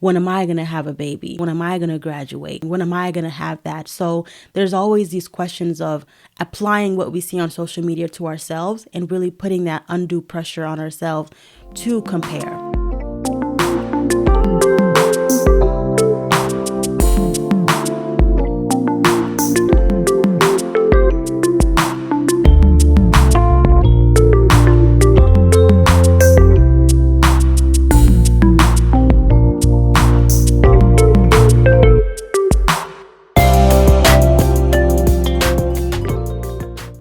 When am I going to have a baby? When am I going to graduate? When am I going to have that? So there's always these questions of applying what we see on social media to ourselves and really putting that undue pressure on ourselves to compare.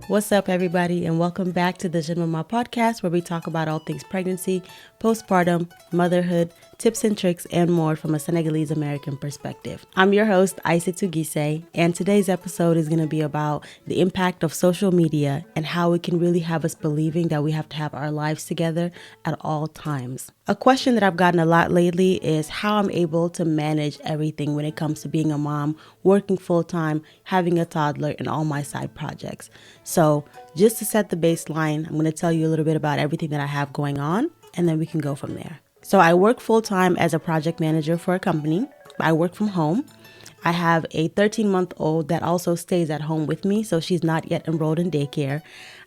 What's up, everybody, and welcome back to the Jeune Maman podcast, where we talk about all things pregnancy, postpartum, motherhood, tips and tricks, and more from a Senegalese American perspective. I'm your host, Aissatou Gissé, and today's episode is going to be about the impact of social media and how it can really have us believing that we have to have our lives together at all times. A question that I've gotten a lot lately is how I'm able to manage everything when it comes to being a mom, working full-time, having a toddler, and all my side projects. So just to set the baseline, I'm going to tell you a little bit about everything that I have going on, and then we can go from there. So I work full-time as a project manager for a company. I work from home. I have a 13-month-old that also stays at home with me, so she's not yet enrolled in daycare.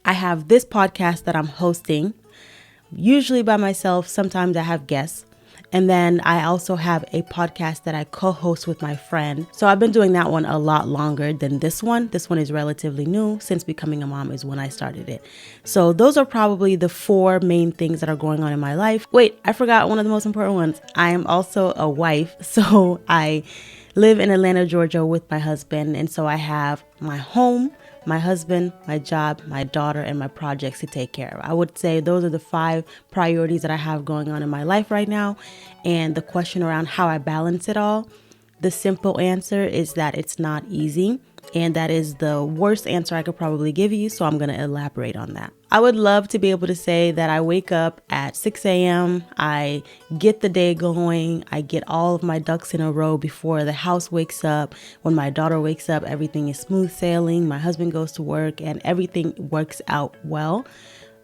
I have this podcast that I'm hosting, usually by myself. Sometimes I have guests. And then I also have a podcast that I co-host with my friend. So I've been doing that one a lot longer than this one. This one is relatively new. Since becoming a mom is when I started it. So those are probably the four main things that are going on in my life. Wait, I forgot one of the most important ones. I am also a wife. So I live in Atlanta, Georgia with my husband. And so I have my home, my husband, my job, my daughter, and my projects to take care of. I would say those are the 5 priorities that I have going on in my life right now. And the question around how I balance it all, the simple answer is that it's not easy. And that is the worst answer I could probably give you. So I'm going to elaborate on that. I would love to be able to say that I wake up at 6 a.m. I get the day going. I get all of my ducks in a row before the house wakes up. When my daughter wakes up, everything is smooth sailing. My husband goes to work and everything works out well.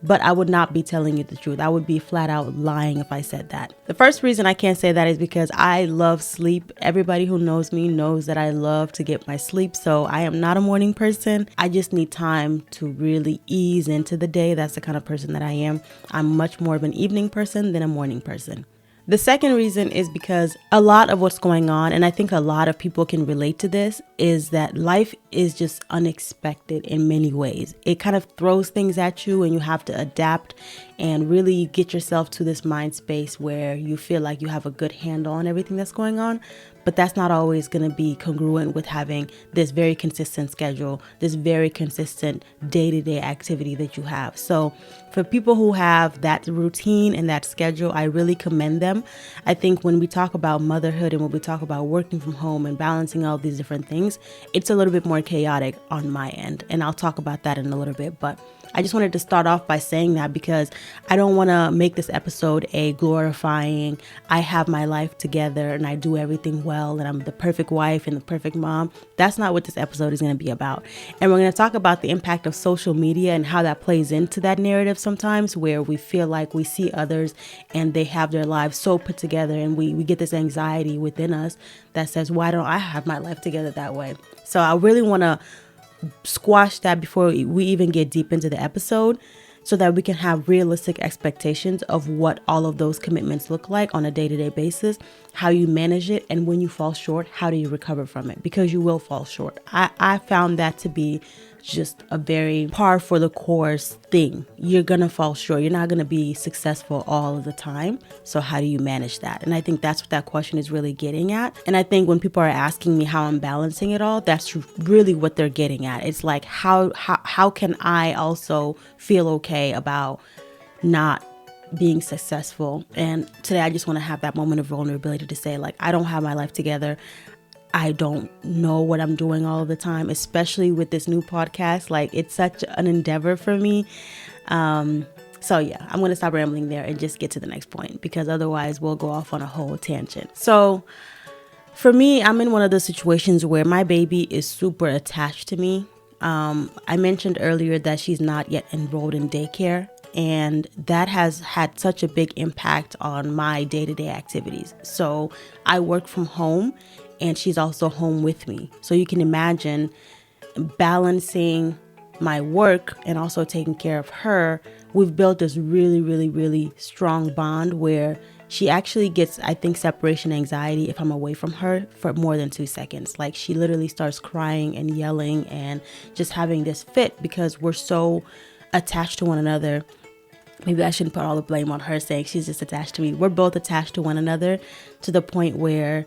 But I would not be telling you the truth. I would be flat out lying if I said that. The first reason I can't say that is because I love sleep. Everybody who knows me knows that I love to get my sleep. So I am not a morning person. I just need time to really ease into the day. That's the kind of person that I am. I'm much more of an evening person than a morning person. The second reason is because a lot of what's going on, and I think a lot of people can relate to this, is that life is just unexpected in many ways. It kind of throws things at you and you have to adapt and really get yourself to this mind space where you feel like you have a good handle on everything that's going on. But that's not always going to be congruent with having this very consistent schedule, this very consistent day-to-day activity that you have. So for people who have that routine and that schedule, I really commend them. I think when we talk about motherhood and when we talk about working from home and balancing all these different things, it's a little bit more chaotic on my end. And I'll talk about that in a little bit. But I just wanted to start off by saying that because I don't want to make this episode a glorifying, I have my life together and I do everything well and I'm the perfect wife and the perfect mom. That's not what this episode is going to be about. And we're going to talk about the impact of social media and how that plays into that narrative sometimes, where we feel like we see others and they have their lives so put together and we get this anxiety within us that says, why don't I have my life together that way? So I really want to squash that before we even get deep into the episode so that we can have realistic expectations of what all of those commitments look like on a day-to-day basis, how you manage it, and when you fall short, how do you recover from it? Because you will fall short. I found that to be just a very par for the course thing. You're going to fall short. You're not going to be successful all of the time. So how do you manage that? And I think that's what that question is really getting at. And I think when people are asking me how I'm balancing it all, that's really what they're getting at. It's like, how can I also feel okay about not being successful? And today I just want to have that moment of vulnerability to say, like, I don't have my life together. I don't know what I'm doing all the time, especially with this new podcast. Like, it's such an endeavor for me. So yeah, I'm going to stop rambling there and just get to the next point, because otherwise we'll go off on a whole tangent. So for me, I'm in one of those situations where my baby is super attached to me. I mentioned earlier that she's not yet enrolled in daycare. and that has had such a big impact on my day-to-day activities. So I work from home and she's also home with me. So you can imagine balancing my work and also taking care of her. We've built this really, really, really strong bond where she actually gets, I think, separation anxiety if I'm away from her for more than 2 seconds. Like, she literally starts crying and yelling and just having this fit because we're so attached to one another. Maybe I shouldn't put all the blame on her saying she's just attached to me. We're both attached to one another to the point where,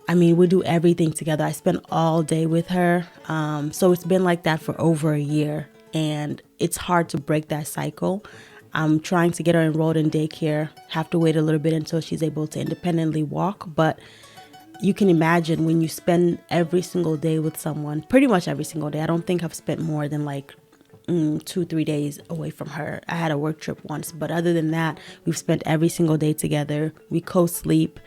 I mean, we do everything together. I spend all day with her. So it's been like that for over a year, and it's hard to break that cycle. I'm trying to get her enrolled in daycare. Have to wait a little bit until she's able to independently walk. But you can imagine when you spend every single day with someone, pretty much every single day. I don't think I've spent more than like 2-3 days away from her. I had a work trip once, but other than that, we've spent every single day together. We co-sleep.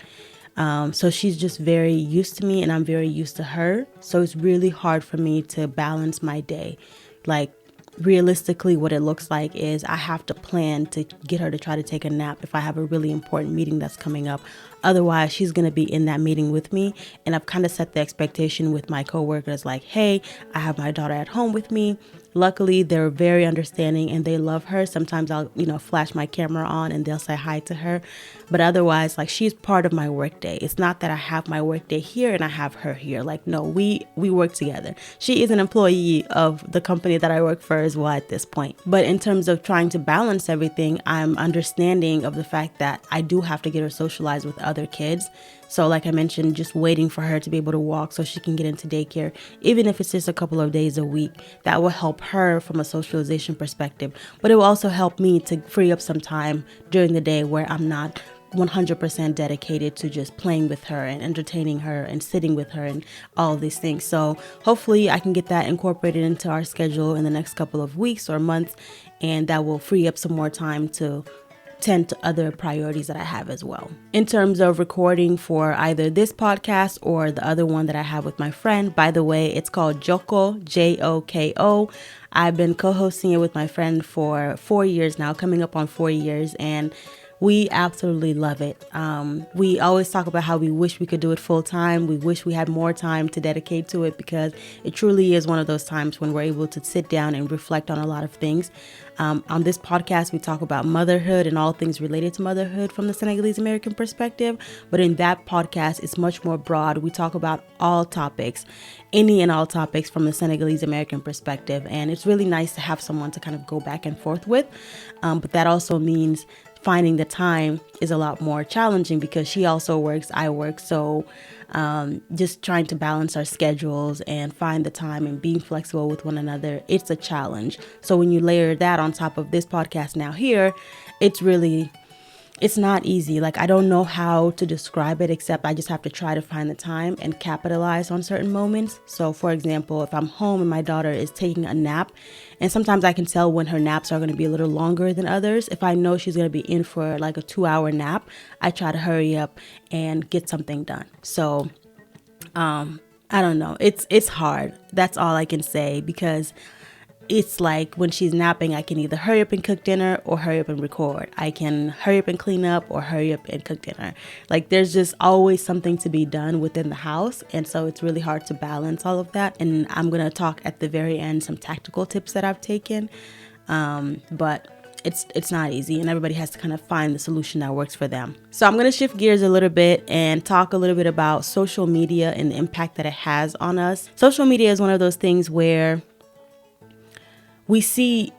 So she's just very used to me and I'm very used to her. So it's really hard for me to balance my day. Like, realistically, what it looks like is I have to plan to get her to try to take a nap if I have a really important meeting that's coming up. Otherwise, she's going to be in that meeting with me. And I've kind of set the expectation with my coworkers like, hey, I have my daughter at home with me. Luckily, they're very understanding and they love her. Sometimes I'll, flash my camera on and they'll say hi to her. But otherwise, like, she's part of my work day. It's not that I have my work day here and I have her here. Like, no, we work together. She is an employee of the company that I work for as well at this point. But in terms of trying to balance everything, I'm understanding of the fact that I do have to get her socialized with other kids. So like I mentioned, just waiting for her to be able to walk so she can get into daycare, even if it's just a couple of days a week, that will help her from a socialization perspective. But it will also help me to free up some time during the day where I'm not 100% dedicated to just playing with her and entertaining her and sitting with her and all of these things. So hopefully I can get that incorporated into our schedule in the next couple of weeks or months, and that will free up some more time to tend to other priorities that I have as well. In terms of recording for either this podcast or the other one that I have with my friend, by the way, it's called Joko, Joko. I've been co-hosting it with my friend for 4 years now, coming up on 4 years, and we absolutely love it. We always talk about how we wish we could do it full time. We wish we had more time to dedicate to it because it truly is one of those times when we're able to sit down and reflect on a lot of things. On this podcast, we talk about motherhood and all things related to motherhood from the Senegalese American perspective. But in that podcast, it's much more broad. We talk about all topics, any and all topics from the Senegalese American perspective. And it's really nice to have someone to kind of go back and forth with. But that also means finding the time is a lot more challenging because she also works, I work. So just trying to balance our schedules and find the time and being flexible with one another, it's a challenge. So when you layer that on top of this podcast now here, it's not easy. Like, I don't know how to describe it, except I just have to try to find the time and capitalize on certain moments. So for example, if I'm home and my daughter is taking a nap, and sometimes I can tell when her naps are going to be a little longer than others. If I know she's going to be in for like a 2-hour nap, I try to hurry up and get something done. So I don't know. It's hard. That's all I can say, because it's like when she's napping, I can either hurry up and cook dinner or hurry up and record. I can hurry up and clean up or hurry up and cook dinner. Like, there's just always something to be done within the house. And so it's really hard to balance all of that. And I'm going to talk at the very end some tactical tips that I've taken. But it's not easy, and everybody has to kind of find the solution that works for them. So I'm going to shift gears a little bit and talk a little bit about social media and the impact that it has on us. Social media is one of those things where we see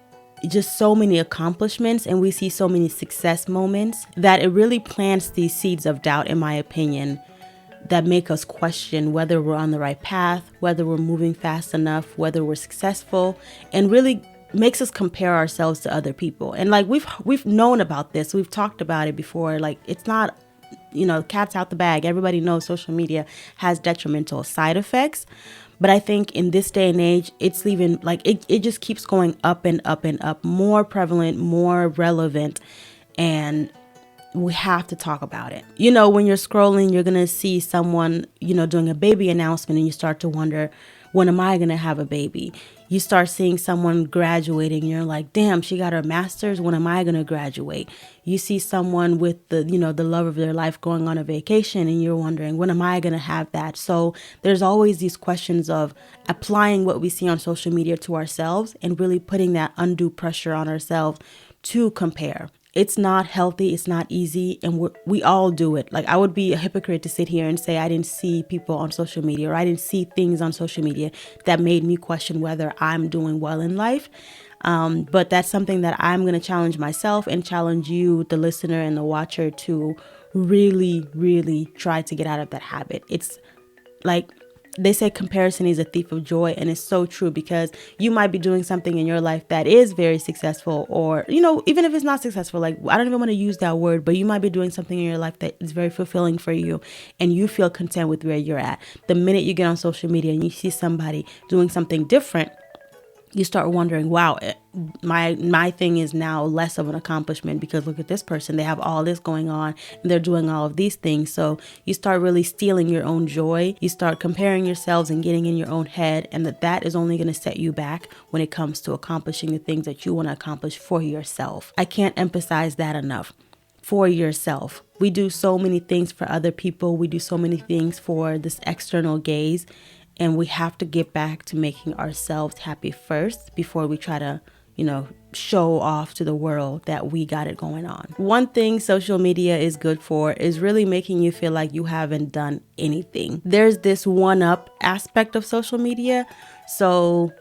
just so many accomplishments and we see so many success moments that it really plants these seeds of doubt, in my opinion, that make us question whether we're on the right path, whether we're moving fast enough, whether we're successful, and really makes us compare ourselves to other people. And like, we've known about this. We've talked about it before. Like, it's not, cat's out the bag. Everybody knows social media has detrimental side effects. But I think in this day and age, it's even like it just keeps going up and up and up, more prevalent, more relevant. And we have to talk about it. When you're scrolling, you're going to see someone, doing a baby announcement, and you start to wonder, when am I going to have a baby? You start seeing someone graduating and you're like, damn, she got her master's. When am I going to graduate? You see someone with the love of their life going on a vacation and you're wondering, when am I going to have that? So there's always these questions of applying what we see on social media to ourselves and really putting that undue pressure on ourselves to compare. It's not healthy. It's not easy. And we all do it. Like, I would be a hypocrite to sit here and say I didn't see people on social media, or I didn't see things on social media that made me question whether I'm doing well in life. But that's something that I'm going to challenge myself and challenge you, the listener and the watcher, to really, really try to get out of that habit. It's like, they say comparison is a thief of joy, and it's so true, because you might be doing something in your life that is very successful, or, even if it's not successful, like, I don't even want to use that word, but you might be doing something in your life that is very fulfilling for you and you feel content with where you're at. The minute you get on social media and you see somebody doing something different, you start wondering, wow, my thing is now less of an accomplishment, because look at this person. They have all this going on and they're doing all of these things. So you start really stealing your own joy. You start comparing yourselves and getting in your own head, and that is only going to set you back when it comes to accomplishing the things that you want to accomplish for yourself. I can't emphasize that enough. For yourself. We do so many things for other people. We do so many things for this external gaze. And we have to get back to making ourselves happy first before we try to, show off to the world that we got it going on. One thing social media is good for is really making you feel like you haven't done anything. There's this one-up aspect of social media. So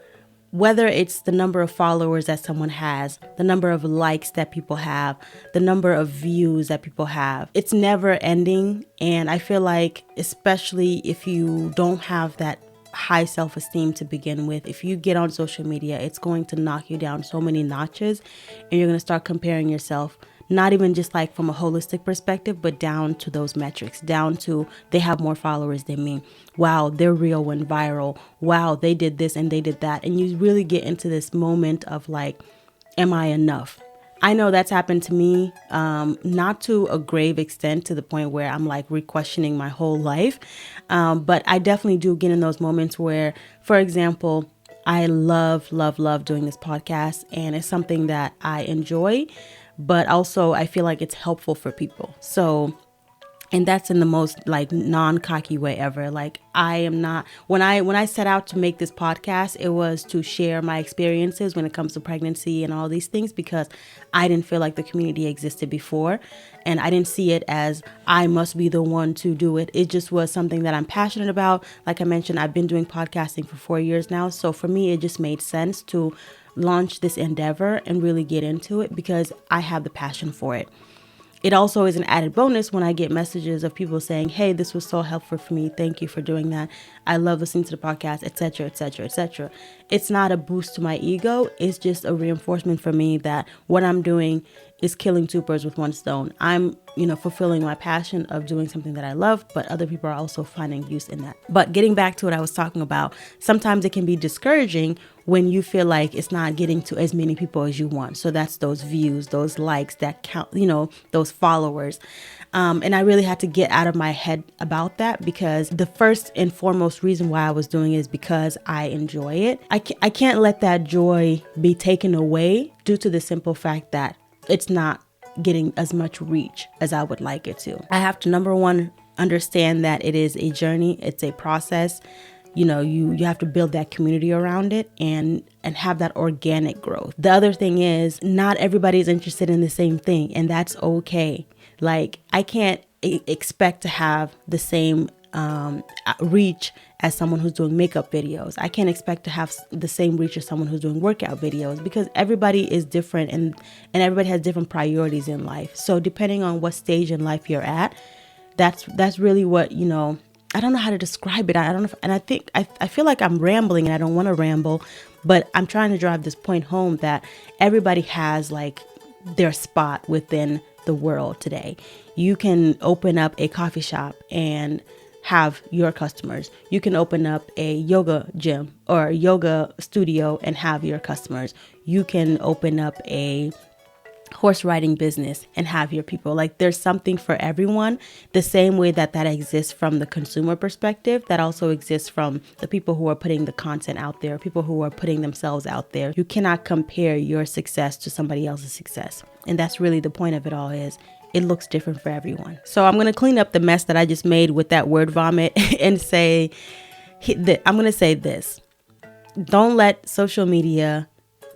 whether it's the number of followers that someone has, the number of likes that people have, the number of views that people have, it's never ending. And I feel like, especially if you don't have that high self-esteem to begin with, if you get on social media, it's going to knock you down so many notches, and you're going to start comparing yourself, not even just like from a holistic perspective, but down to those metrics, down to they have more followers than me. Wow, their reel went viral. Wow, they did this and they did that. And you really get into this moment of like, am I enough? I know that's happened to me, not to a grave extent to the point where I'm like re-questioning my whole life. But I definitely do get in those moments where, for example, I love doing this podcast, and it's something that I enjoy, but also I feel like it's helpful for people. So, and that's in the most like non-cocky way ever. Like, I am not, when I set out to make this podcast, it was to share my experiences when it comes to pregnancy and all these things, because I didn't feel like the community existed before, and I didn't see it as I must be the one to do it. It just was something that I'm passionate about. Like I mentioned, I've been doing podcasting for 4 years now. So for me, it just made sense to launch this endeavor and really get into it because I have the passion for it. It also is an added bonus when I get messages of people saying, hey, this was so helpful for me. Thank you for doing that. I love listening to the podcast, etc., etc., etc. It's not a boost to my ego. It's just a reinforcement for me that what I'm doing is killing two birds with one stone. I'm, fulfilling my passion of doing something that I love, but other people are also finding use in that. But getting back to what I was talking about, sometimes it can be discouraging when you feel like it's not getting to as many people as you want. So that's those views, those likes that count, those followers. And I really had to get out of my head about that, because the first and foremost reason why I was doing it is because I enjoy it. I can't let that joy be taken away due to the simple fact that it's not getting as much reach as I would like it to. I have to, number one, understand that it is a journey. It's a process. You have to build that community around it and have that organic growth. The other thing is, not everybody is interested in the same thing, and that's okay. Like, I can't expect to have the same reach as someone who's doing makeup videos. I can't expect to have the same reach as someone who's doing workout videos, because everybody is different and everybody has different priorities in life. So depending on what stage in life you're at, that's really what, I don't know how to describe it. I don't know. And I feel like I'm rambling, and I don't want to ramble, but I'm trying to drive this point home that everybody has like their spot within the world today. You can open up a coffee shop and have your customers. You can open up a yoga gym or a yoga studio and have your customers. You can open up a horse riding business and have your people. Like there's something for everyone. The same way that exists from the consumer perspective, that also exists from the people who are putting the content out there, people who are putting themselves out there. You cannot compare your success to somebody else's success. And that's really the point of it all, is it looks different for everyone. So I'm going to clean up the mess that I just made with that word vomit and say, I'm going to say this. Don't let social media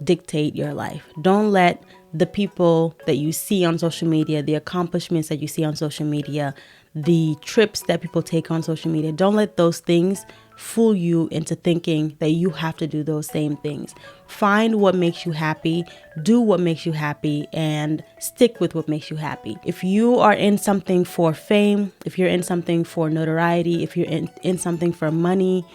dictate your life. Don't let the people that you see on social media, the accomplishments that you see on social media, the trips that people take on social media, don't let those things fool you into thinking that you have to do those same things. Find what makes you happy, do what makes you happy, and stick with what makes you happy. If you are in something for fame, if you're in something for notoriety, if you're in something for money,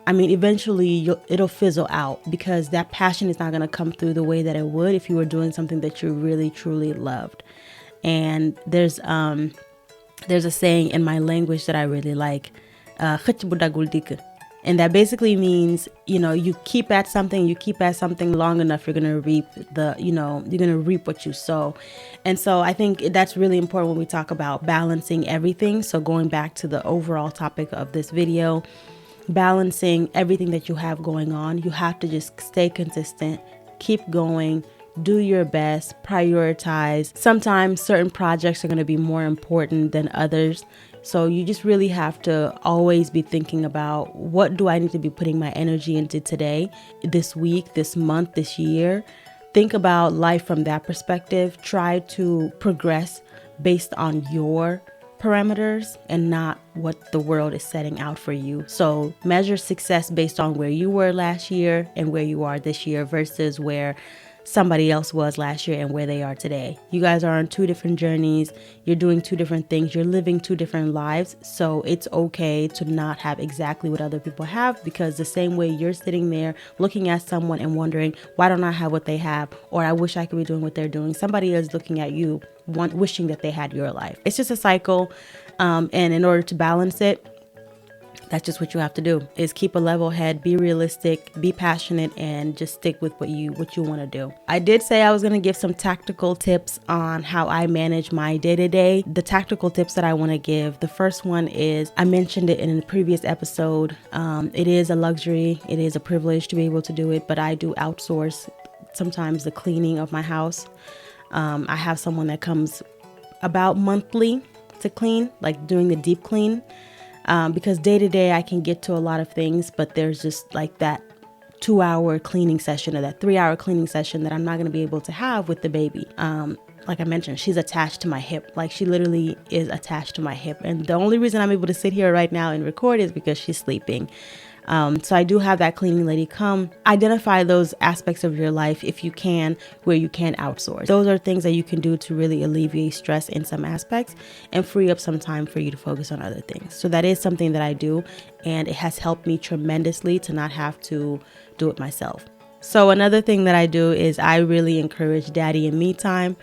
I mean, eventually it'll fizzle out, because that passion is not going to come through the way that it would if you were doing something that you really, truly loved. And there's a saying in my language that I really like, and that basically means, you keep at something long enough, you're going to reap you're going to reap what you sow. And so I think that's really important when we talk about balancing everything. So going back to the overall topic of this video, balancing everything that you have going on, you have to just stay consistent, keep going, do your best, prioritize. Sometimes certain projects are going to be more important than others. So you just really have to always be thinking about, what do I need to be putting my energy into today, this week, this month, this year? Think about life from that perspective. Try to progress based on your parameters and not what the world is setting out for you. So measure success based on where you were last year and where you are this year versus where somebody else was last year and where they are today. You guys are on two different journeys. You're doing two different things. You're living two different lives. So it's okay to not have exactly what other people have, because the same way you're sitting there looking at someone and wondering, why don't I have what they have? Or I wish I could be doing what they're doing. Somebody is looking at you, wishing that they had your life. It's just a cycle. And in order to balance it, that's just what you have to do, is keep a level head, be realistic, be passionate, and just stick with what you want to do. I did say I was going to give some tactical tips on how I manage my day-to-day. The tactical tips that I want to give, the first one is, I mentioned it in a previous episode. It is a luxury. It is a privilege to be able to do it, but I do outsource sometimes the cleaning of my house. I have someone that comes about monthly to clean, like doing the deep clean. Because day to day I can get to a lot of things, but there's just like that 2-hour cleaning session or that 3-hour cleaning session that I'm not going to be able to have with the baby. Like I mentioned, she's attached to my hip. Like she literally is attached to my hip. And the only reason I'm able to sit here right now and record is because she's sleeping. So I do have that cleaning lady come. Identify those aspects of your life, if you can, where you can outsource. Those are things that you can do to really alleviate stress in some aspects and free up some time for you to focus on other things. So that is something that I do, and it has helped me tremendously to not have to do it myself. So another thing that I do is I really encourage daddy and me time.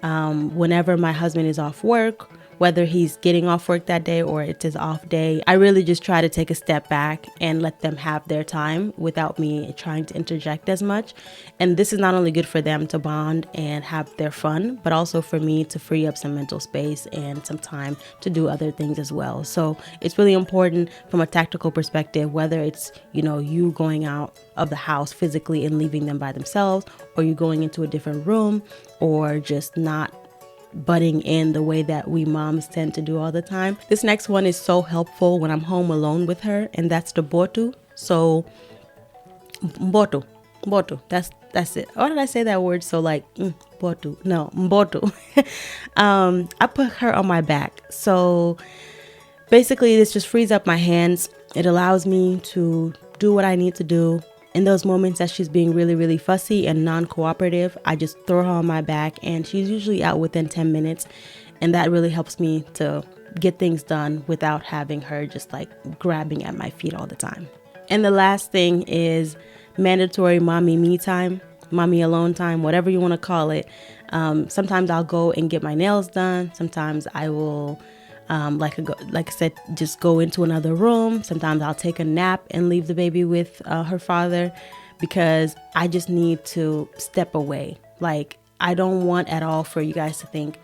Whenever my husband is off work, whether he's getting off work that day or it's his off day, I really just try to take a step back and let them have their time without me trying to interject as much. And this is not only good for them to bond and have their fun, but also for me to free up some mental space and some time to do other things as well. So it's really important from a tactical perspective, whether it's, you going out of the house physically and leaving them by themselves, or you going into a different room, or just not butting in the way that we moms tend to do all the time. This next one is so helpful when I'm home alone with her, and that's the botu. So botu, that's it. Or did I say that word? So like botu? No, mbotu. I put her on my back. So basically this just frees up my hands. It allows me to do what I need to do. In those moments that she's being really, really fussy and non-cooperative, I just throw her on my back, and she's usually out within 10 minutes. And that really helps me to get things done without having her just like grabbing at my feet all the time. And the last thing is mandatory mommy me time, mommy alone time, whatever you want to call it. Sometimes I'll go and get my nails done. Sometimes I will like I said, just go into another room. Sometimes I'll take a nap and leave the baby with her father, because I just need to step away. Like I don't want at all for you guys to think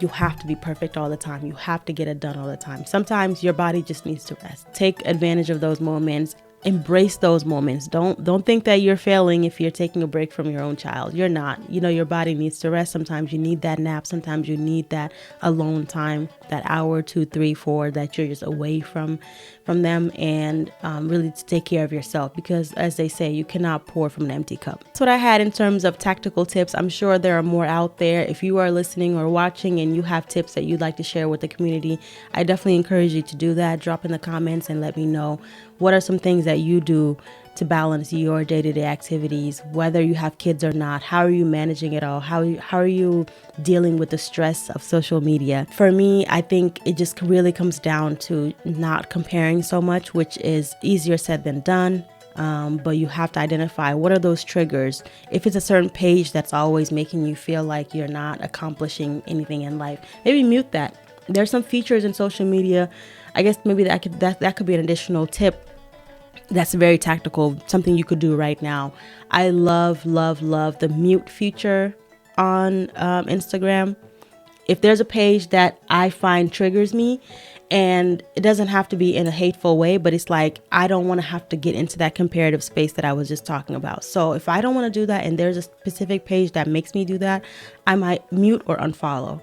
you have to be perfect all the time. You have to get it done all the time. Sometimes your body just needs to rest. Take advantage of those moments. Embrace those moments. Don't think that you're failing if you're taking a break from your own child. You're not. Your body needs to rest. Sometimes you need that nap. Sometimes you need that alone time, that hour, 2, 3, 4 that you're just away from them, and really to take care of yourself, because as they say, you cannot pour from an empty cup. That's what I had in terms of tactical tips. I'm sure there are more out there. If you are listening or watching and you have tips that you'd like to share with the community, I definitely encourage you to do that. Drop in the comments and let me know what are some things that you do to balance your day-to-day activities, whether you have kids or not. How are you managing it all? How are you dealing with the stress of social media? For me, I think it just really comes down to not comparing so much, which is easier said than done. But you have to identify what are those triggers. If it's a certain page that's always making you feel like you're not accomplishing anything in life, maybe mute that. There's some features in social media. I guess maybe that could be an additional tip. That's very tactical, something you could do right now. I love the mute feature on Instagram. If there's a page that I find triggers me, and it doesn't have to be in a hateful way, but it's like, I don't want to have to get into that comparative space that I was just talking about. So if I don't want to do that and there's a specific page that makes me do that, I might mute or unfollow.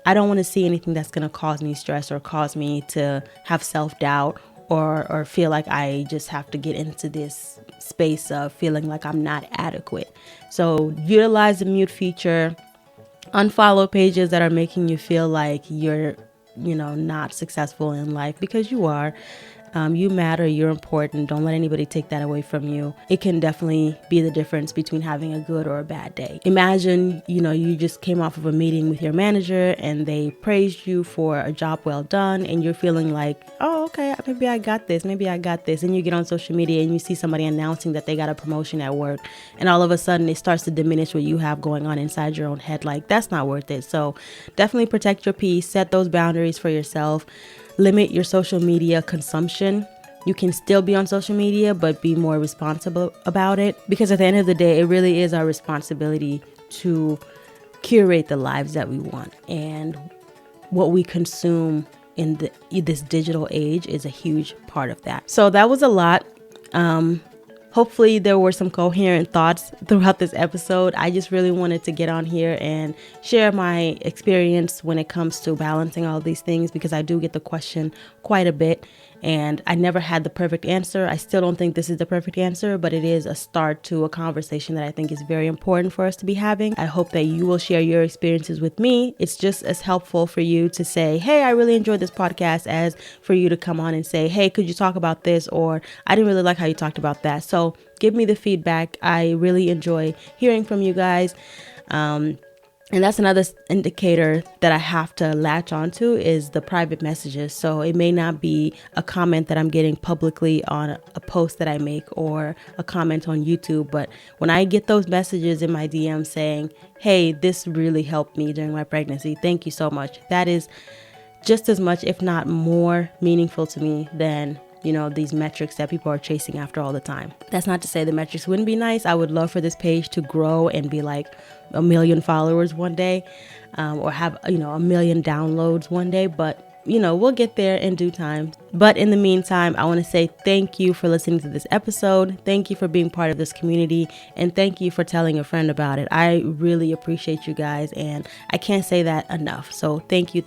I don't want to see anything that's going to cause me stress or cause me to have self-doubt or feel like I just have to get into this space of feeling like I'm not adequate. So utilize the mute feature. Unfollow pages that are making you feel like you're, not successful in life, because you are. You matter, you're important. Don't let anybody take that away from you. It can definitely be the difference between having a good or a bad day. Imagine, you just came off of a meeting with your manager and they praised you for a job well done, and you're feeling like, oh, okay, maybe I got this. And you get on social media and you see somebody announcing that they got a promotion at work, and all of a sudden it starts to diminish what you have going on inside your own head. Like, that's not worth it. So definitely protect your peace, set those boundaries for yourself. Limit your social media consumption. You can still be on social media, but be more responsible about it, because at the end of the day, it really is our responsibility to curate the lives that we want. And what we consume in this digital age is a huge part of that. So that was a lot. Hopefully there were some coherent thoughts throughout this episode. I just really wanted to get on here and share my experience when it comes to balancing all these things, because I do get the question quite a bit, and I never had the perfect answer. I still don't think this is the perfect answer, but it is a start to a conversation that I think is very important for us to be having. I hope that you will share your experiences with me. It's just as helpful for you to say, hey, I really enjoyed this podcast, as for you to come on and say, hey, could you talk about this? Or I didn't really like how you talked about that. So give me the feedback. I really enjoy hearing from you guys. And that's another indicator that I have to latch onto is the private messages. So it may not be a comment that I'm getting publicly on a post that I make or a comment on YouTube, but when I get those messages in my DM saying, hey, this really helped me during my pregnancy, thank you so much. That is just as much, if not more, meaningful to me than these metrics that people are chasing after all the time. That's not to say the metrics wouldn't be nice. I would love for this page to grow and be like 1 million followers one day, or have, 1 million downloads one day. But, we'll get there in due time. But in the meantime, I want to say thank you for listening to this episode. Thank you for being part of this community. And thank you for telling a friend about it. I really appreciate you guys, and I can't say that enough. So thank you.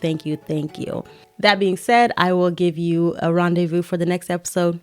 That being said, I will give you a rendezvous for the next episode